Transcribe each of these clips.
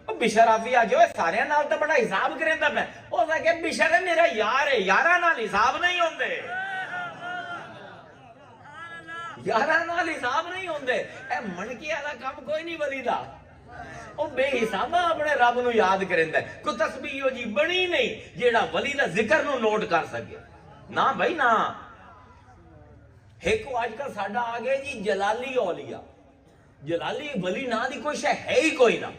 بشر آفی آ گیا سارے نال تو بڑا حساب کریں میں وہ کہ بشر ہے میرا یار ہے، یارہ نال حساب نہیں ہوندے، یارہ نال حساب نہیں ہوندے۔ اے منکی والا کام کوئی نہیں ولی دا، وہ بے حسابہ اپنے رب نو یاد کریں ہے۔ کوئی تسبیح جی بنی نہیں جیڑا ولی دا ذکر نو نوٹ کر سکے، نہ بھائی نہ۔ ایک آج کل ساڈا آ گیا جی جلالی اولیاء، جلالی ولی نہ دی کوئی شے ہے ہی کوئی نہ،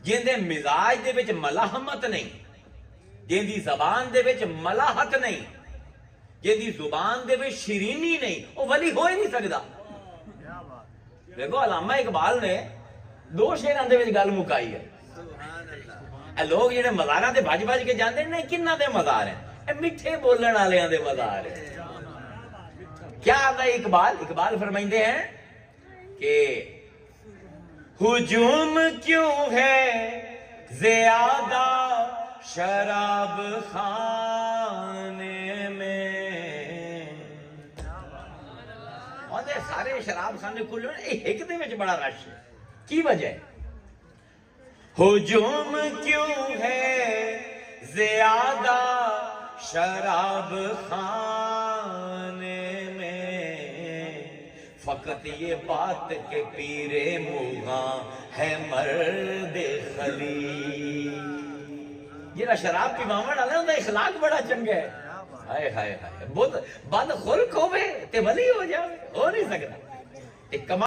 جن دے مزاج دے وچ ملاحمت نہیں، جن دی زبان دے وچ ملاحت نہیں، جن دی زبان دے وچ شیرینی نہیں، وہ ولی ہو ہی نہیں سکدا۔ دیکھو علامہ اقبال نے 2 شعراں دے وچ گل مکائی ہے۔ اے لوگ جڑے مزاراں تے بھج بھج کے جاندے نے کنہاں دے مزار ہیں؟ اے میٹھے بولن والیاں دے مزار ہیں۔ کیا آتا ہے اقبال؟ اقبال فرمائندے ہیں کہ ہجوم کیوں ہے زیادہ شراب خانے میں، اور سارے شراب خانے کھلے ایک دے وچ بڑا رش ہے، کی وجہ ہے؟ ہجوم کیوں ہے زیادہ شراب خانے میں، فقط یہ بات کہ پیرے مغاں ہے مرد خلی۔ جیڑا شراب پیواون والا اوندا اخلاق بڑا چنگا ہے، ہائے ہائے ہائے، بد خلق ہوے تے ولی ہو جاوے، ہو نہیں سکدا۔